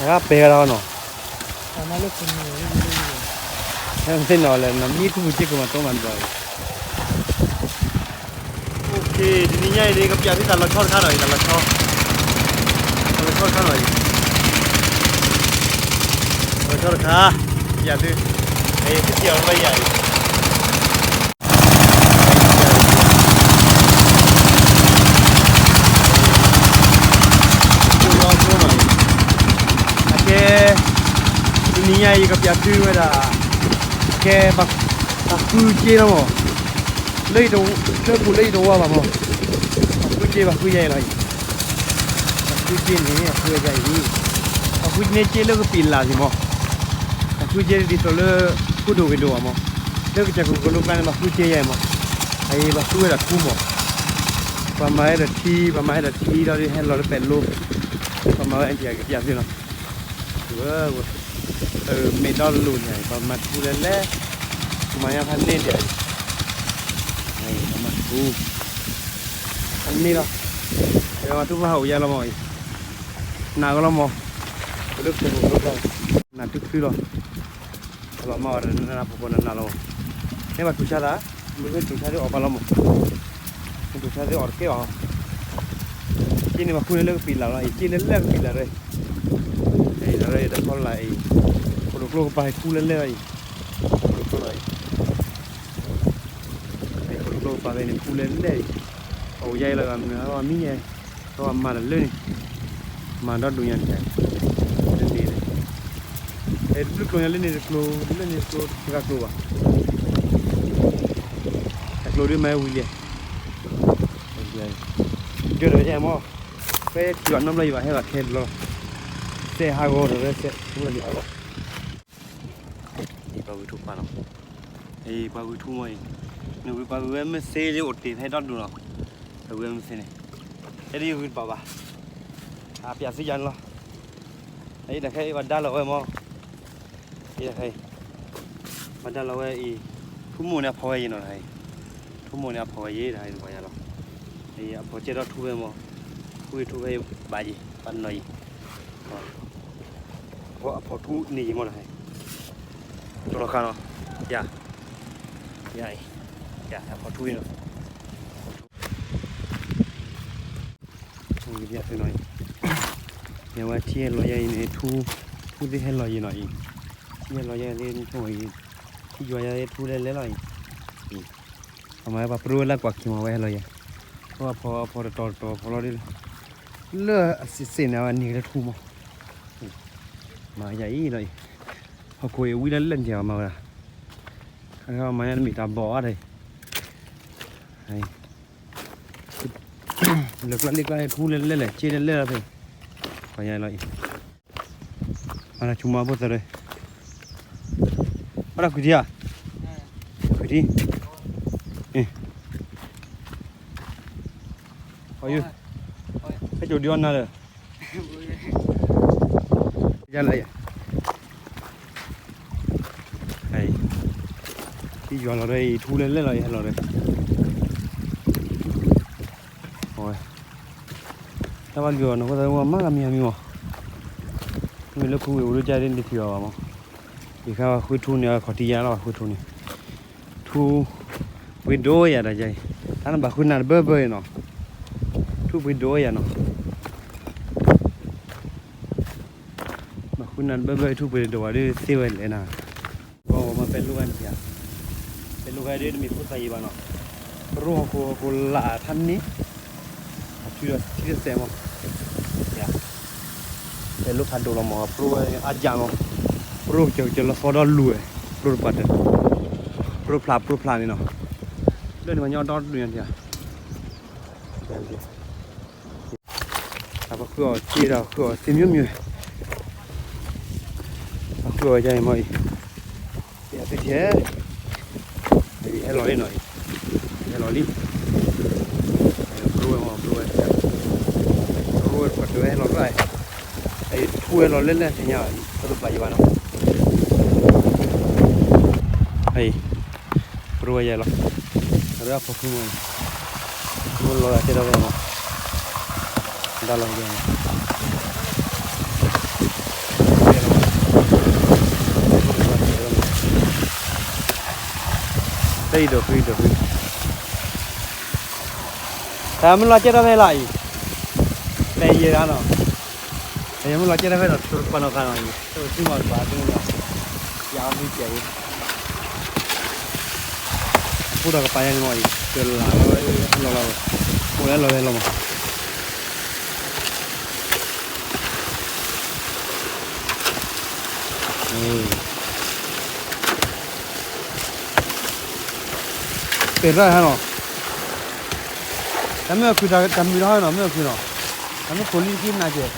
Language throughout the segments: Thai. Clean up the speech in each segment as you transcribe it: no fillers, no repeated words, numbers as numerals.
Agak perah no. Sama lu sini. Yang sini oleh namanya tu bujuk ke mata mana boy. Okey, dininya ini kepiawai tak lekor kan lagi, tak lekor kan lagi. Lekor kah? Ya tu. Kecil lagi ya. Dunia ini kepiawai ada. Ke bak kucing lah mo. Lấy đồ, chơi bù lấy đồ vào mà. Bak kucing lagi. Bak kucing ni, kucing ni. Bak kucing ni chơi lagi pil lah sih mo. Bak kucing di sana kudu kudu mo. Lagi cakap kudu kan bak kucing ya mo. Aye bak kucing ada kumo. Pamai ada ti dari hello ada pelu. Pamai yang dia kerja sih no. Wah. Medal lu ni, pamat kulen le, kumanya panen dia. Ay, pamat ku. Ini lah. Yang tu mah hujan lama. Nak kalau mau, belum cukup. Nak tu kilo. Kalau mau ada nak apa pun nak lama. Ni buat tu cara, mungkin tu cara apa lama. Tu cara orke ah. Ini mah kulen le pilar lah. Ini le pilar le. Ay, dah dah kau lah. Kalau pakai kulen le lagi, kalau pakai ni kulen le, oh jaya lah kami, awak ni je, awak mana le ni, mana dunia ni, ni, dulu kalau le ni tiga keluar, keluar dia mai hujan, jadi je mo, jual nama lagi bahaya lah, kel lo, sehago tu, semua ni apa. Bagus tu mana? Bagus tu mai. Ni bagus em sale otte hai dah dulu. Bagus em sini. Jadi you bapa. Apa sih jangan lah. Dah kai badal lah mo. Dah kai. Badal lah tu mu ni apa ye no hai. Tu mu ni apa ye dah ini bayar lah. Apa cerita tu mo. Tu baji pan noi. Apa tu ni mo hai. Tolong kan, ya, apa tu ini? Ini dia tu noi. Yang wajib loya ini tu dia loya noi. Dia loya ini tu ini.ที่อยู่ยังทูเลยเลยทำไมว่าปลุกแล้วกว่าขี้มาไว้เลยเพราะว่าพอต่อพอเราได้เลือดเส้นเอาอันนี้แล้วทูมาใหญ่เลยพอคุยวิ่งเล่นเดียวมาละแล้วก็มันมีตาบอดเลยเล็กเล็กเลยทูเล่นเลยเชี่ยเล่นเลยพอใหญ่เลยอะไรชุ่มมาหมดเลยอะไรคุยดีอ่ะคุยดีอายุให้จุดย้อนน่ะเลยยันอะไรที่ย้อนเราได้ทูเล่นเล่นอะไรให้เราเลยโอ้ยถ้าวันย้อนเราก็จะว่ามาละมีมั้งมีลูกคุยรู้ใจเล่นดีที่ว่ามั้งอีกครั้งคุยทูเนี่ยขอที่ยาเราคุยทูเนี่ยทูวิดีโออย่าได้ใจท่านบอกคุณน่าเบื่อเนาะทูวิดีโออย่าเนาะบอกคุณน่าเบื่อทูวิดีโอได้เสียเวลเลยนะก็มาเป็นลูกอันเดียวเป็นลูกไอ้เด็กมีผู้ใส่บ้านเนาะรู้เขาละท่านนี้ที่เสียมั้งเป็นลูกพันธุ์เราหมอปลุกอาจารย์มั้งปลุกจะเราสอนรู้ปลุกปัดปลุกพลานี่เนาะเรื่องมันยอดดอดดูอย่างเดียวแต่พอคือที่เราคือสิ่งยุ่งคือใจไหมอย่าไปเที่ยวให้ลอยหน่อยให้ลอยดิปลุกปัดด้วยให้ลอยได้ทั่วลอยเล่นๆอย่างเงี้ยก็ต้องไปบ้านเนาะปลุกใหญ่หรอแล้วพอคือมันลอยจะได้ไหม ဒါလောက်ပြန်တိတ်တော့ပြီးဒါမှလာကြတော့ပဲလာကြီးလေရတာတော့ဒါမှလာကြတော့ပဲတော့သူပနောကန်အောင်သူဒီမှာပါတော့ရာပြီးကြည့်ဘုရားကပိုင်းနေမှာကြီးလာလောဟိုလည်းလောမှာเป็ดไรฮะเนาะทำไมคุยได้ทำไม่ได้เนาะไม่คุยเนาะทำไมคนลิ้นกินน่าเจ็บ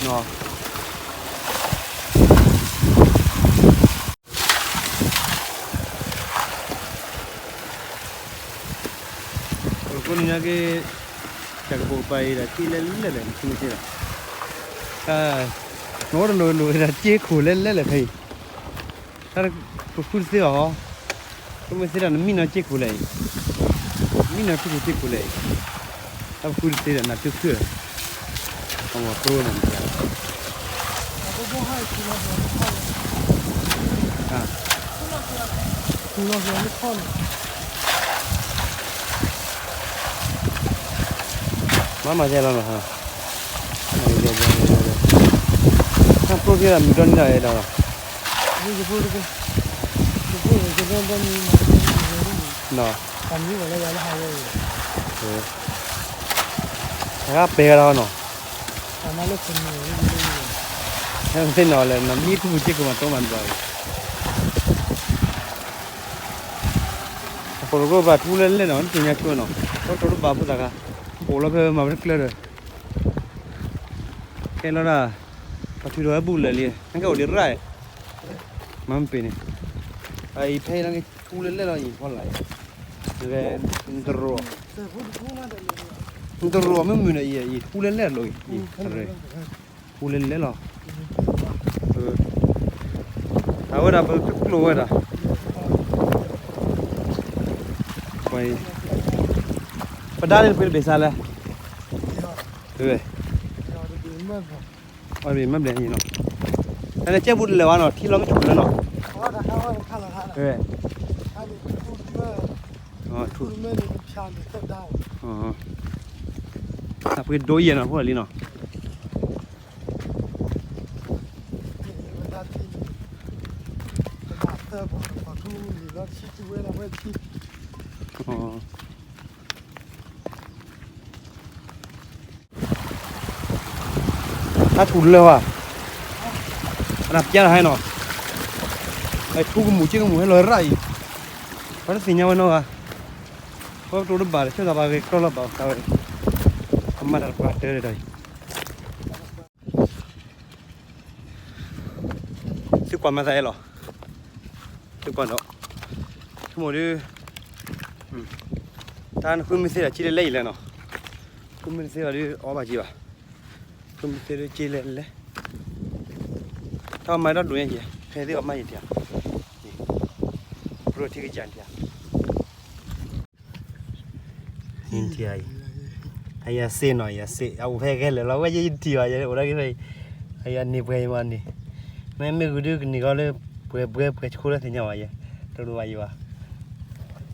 เนาะคนนี้ก็จะกระโปรงไปแต่ที่เล่นเลยคุณเชื่อโน้ตโน้ตแต่เจ๊ขู่เล่นเลยพี่ถ้าพูดเสียเหรอก็ไม่เสียนะมีน่าเจ๊ขู่เลยมีน่าพูดเจ๊ขู่เลยถ้าพูดเสียน่าจะเชื่อเอามาโปรนั่นคุณลองเรียนไม่ค่อยมาเจอแล้วฮะถ้าโปรเจกต์มีดอนได้แล้วนี่จะพูดก็จะเริ่มต้นเนาะทำนี่หมดแล้วยังไม่หายเลยถ้าเปย์แล้วเนาะทำมาเลิกคนนี้นั่นเป็นเนาะเลยน้ำมีผู้จิกมาต้องมันไปพอเราก็แบบทุเรศเลยเนาะถึงจะช่วยเนาะก็ตัวรูปบ้าปุ๊ดอะโอ้แล้วเพิ่มมาเป็นเคลียร์เลยแค่แล้วนะพอที่เราบุญเลยนั่นก็อุดไรมันเป็นไอ้เพย์นั่นก็ทุเรศเลยเนาะอีกคนไหนเลยตัวรัวตัวรัวไม่มีอะไรอีกทุเรศเลยเลยอีกอะไรทุเรศเลยเหรอเอาว่าแบบกลัวอะไรไปประดานเป็นเบสอะไรเฮ้ยเอาไปไม่เบลนี่เนาะแต่เจ้าบุญเลยวะเนาะที่เราไม่ถูกแล้วเนาะเฮ้ยถูกไม่ได้ชาติก็ได้ถ้าเพื่อโดยเนาะพวกนี้เนาะถ้าถูกเลยว่ะนับยาให้เนาะไอ้ทุกหมูชิ้นหมูให้ลอยไรเพราะสิ่งนี้มันเนาะเพราะตัวรูปบาร์ช่วยตาบาร์เก็ตตัวละบาร์เขาเลยทำมาดัดปลาเตอร์เลยสึกกว่ามาใส่หรอสึกกว่าเนาะทั้งหมดด้วยท่านคุณไม่เสียชีเลยเลยเนาะคุณไม่เสียด้วยอ๋อบาจีบะคุณไม่เสียด้วยชีเลยถ้าไม่ได้ดูยังไงแค่ที่ออกมาอย่างเดียวโปรตีนจานเดียวยินดีไอ้ยาเซ่หน่อยยาเซ่เอาแพ้แค่เลยเราก็ยินดีว่าอย่างไรก็ได้ไอ้ยานี่ไปมันนี่แม่กูดูนี่ก็เลยเบื่อคู่แล้วถึงยังไงตัวว่าอยู่วะ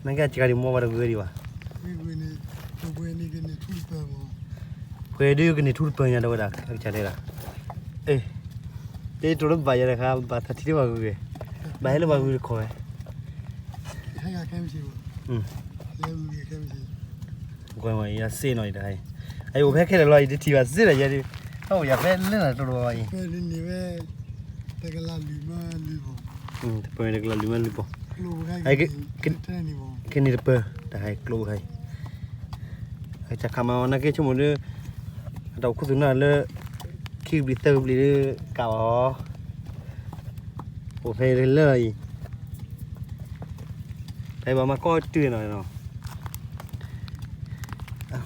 นั่นก็จะการิโม่มาดูดีวะเพื่อดูกันนี่ทุบเปิลยังได้ก็ได้ทั้งชาติละเอ้ยเดี๋ยวตัวนั้นไปยังไงครับบัตรที่ว่ากูเกย์ไปแล้วว่ากูจะคอยให้ยาแค่ไม่ใช่แล้วกูแค่ไม่ใช่กูว่าอย่าเสียหน่อยได้ไอ้โอเพ่แค่ลอยที่ว่าเสียเลยยังดิโอ้อยากเล่นอะไรตัวว่าอีเล่นนี่เว้ยแต่ก็ลาลิมาลิบเปิดแต่ก็ลาลิมาลิบไอ้กินนี่เปิดแต่ให้กลัวให้ไอ้จะทำเอานักเก็ตชั่วโมงนึงเราคุยถึงนั่นเลยคิวบิเตอร์บิเลยเก่าโอเพ่เลยแต่ว่ามาก็ตื่นหน่อยเนาะ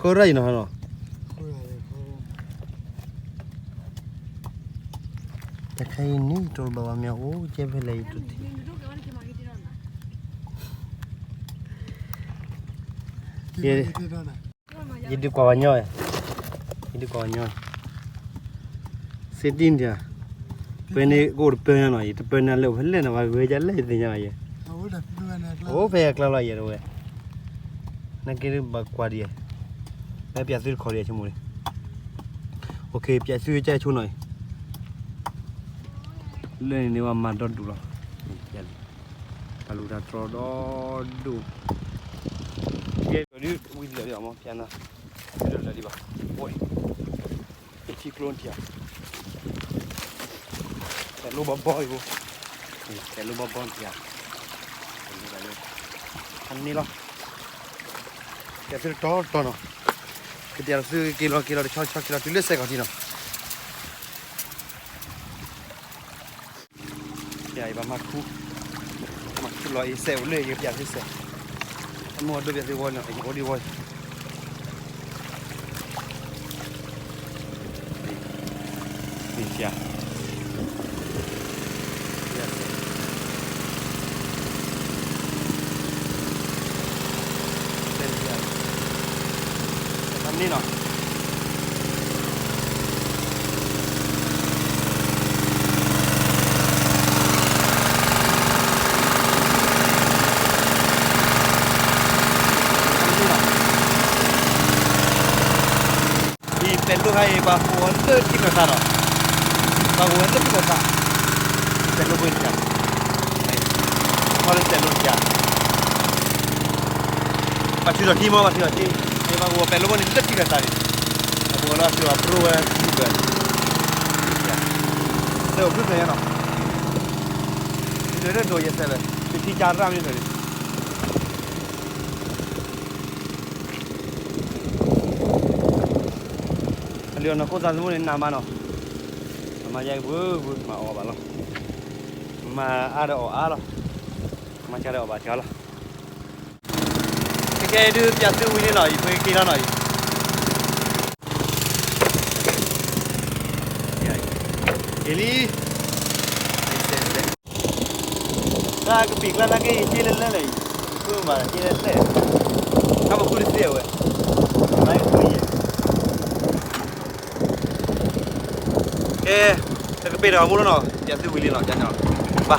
ก็ไรเนาะเนาะแต่ใครนี่ตัวบ้าเมียโอ้เจ็บไปเลยทุกทีเ ยินดีกว่าวันย่อยยินดีกว่าวันย่อยเซนตินเดียเป็นนี่กูเป็นยังไงที่เป็นนั่นเลยเล่นอะไรเว้ยจะเล่นยังไง เอาไว้ดัดด้วยนะ โอ้เฟย์กลาลายเลยนั่นคือบักกว่าดีแม่เปียซื้อขอเรียชั่วโมงโอเคเปียซื้อใจชูหน่อยเล่นนี่ว่ามาดอดดูหรอตาลูดาตรอดดูเดี๋ยวนี้วิ่งเลยเดี๋ยวมั้งเปียนะเดี๋ยวเลยดีป่ะโอ้ยที่กลอนเทียแต่ลูกบอลอยู่แต่ลูกบอลเทียอันนี้หรอเดี๋ยวซื้อต่อเนาะเดี๋ยวซื้อกิโลกิโลช็อตกิโลที่เลือดใส่ก่อนทีเนาะใหญ่บ้ามาคู่ลอยเซลเลยเยอะแยะที่เซลมัวดูเบียดวอลเนาะไอ้โอดีวอลนี่เชียนี่เนาะนี่เป็นลูกให้บาหัวเลือดกินกับซาเนาะบาหัวเลือดกินกับซาเป็นลูกเป็นกันพอเล่นเป็นลูกยาปัจจุบันที่มั้งปัจจุบันที่บาหัวเป็นลูกเป็นเลือดกินกับซาเนี่ยบาหัวเราสิว่าปรูเป็นลูกเป็นเดี๋ยวพูดเลยเนาะเดี๋ยวโดนยัดเลยเป็นที่จานรามนี่เลยเรื่องนักโทษสมุนน้ำมันเนาะมาใหญ่เว้ยมาออกบ้านเรามาอะไรออกอะไรมาเจออะไรออกบ้านเจอละแค่ดูจัดซื้อวิ่งหน่อยไปกินหน่อยเอลี่ถ้าก็ปีกแล้วนะก็จีเล่นเลยคือมาจีเล่นเลยถ้าบอกคุณเสียเว้ยไม่คุยจะก็เป็นเราหมดแล้วเนาะจะซื้อวิลลี่เนาะจ้าเนาะไป